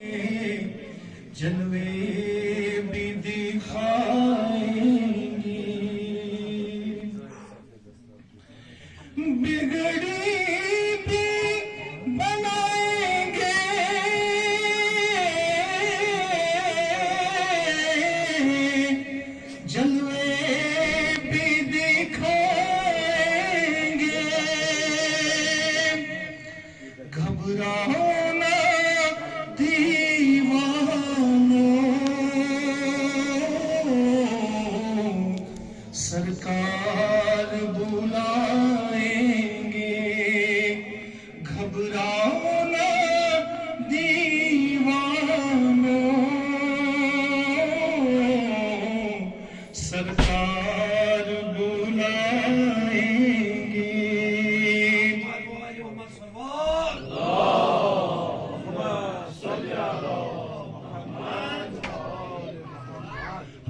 जलवे भी दिखाएंगे, बिगड़ी भी बनाएंगे, जलवे भी दिखाएंगे। घबराओ ना सरकार बुलाएंगे। घबराओ ना दीवानों, सरकार बुलाएंगे।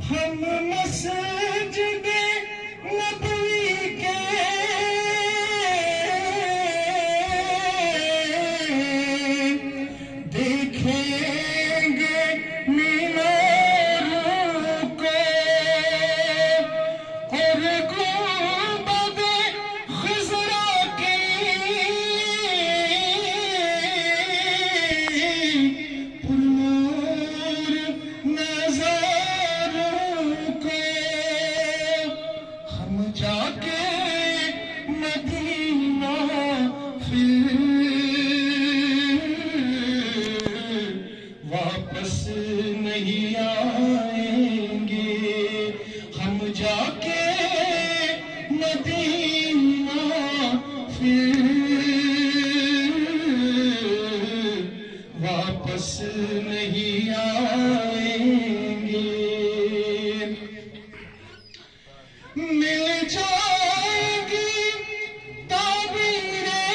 हम मस्जिदे नबवी के देखेंगे मीनारों को और गुंबदे खिज़रा की पुरनूर नज़ारों को। हम जाके मदीना फिर वापस नहीं आएंगे। हम जाके मदीना फिर वापस नहीं आएंगे। मिल जाएगी ताबीरें,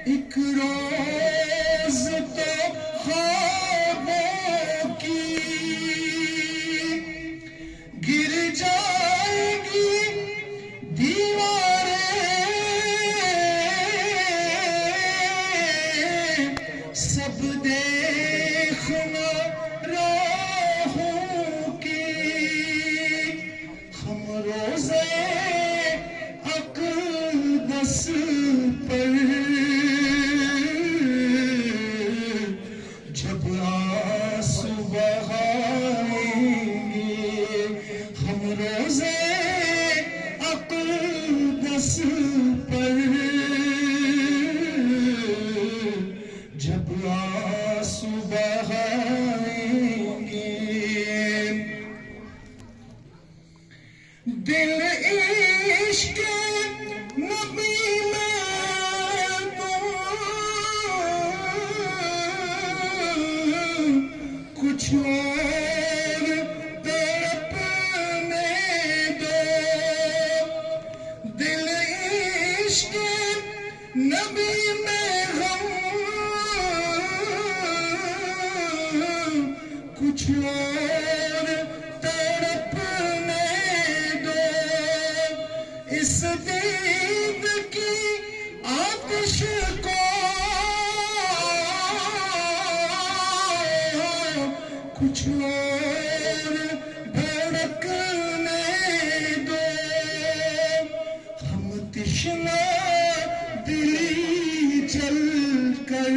एक रोज तो ख्वाबों की गिर जाएगी दीवारें, सब देखना हम रोज़े अक़दस पर जब आंसू बहाएंगे। हम रोज़े अक़दस पर जब आंसू बहाएंगे। दिल इश्क़ नबी में तो कुछ और तड़पने दो। दिल इश्क़ नबी में हम कुछ और तड़पने दो। इस दीद की आतिश को कुछ और भड़कने दो। हम तृष्णा दिली जल कर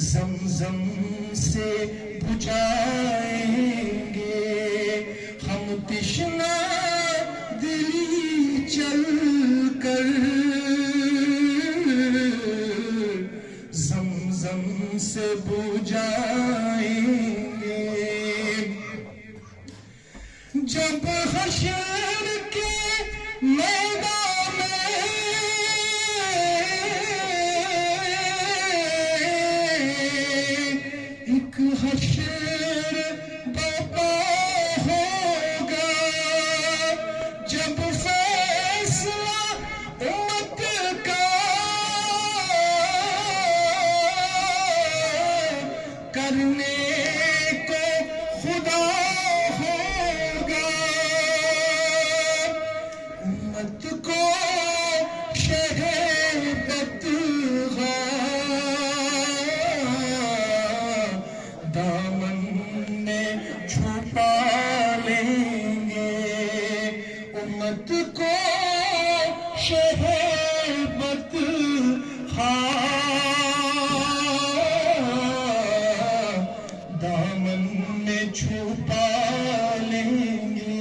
ज़मज़म से बुझाएंगे। हम तृष्णा दिली चल कर ज़मज़म से बुझाएंगे। जब हश्र के मैदान में छुपा लेंगे, उम्मत को शहबत खा दामन में छुपा लेंगे।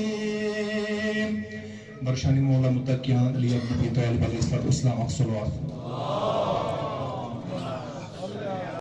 बरशानी मौला मुत्तकियां अली इब्न अबी तालिब अलैहिस्सलाम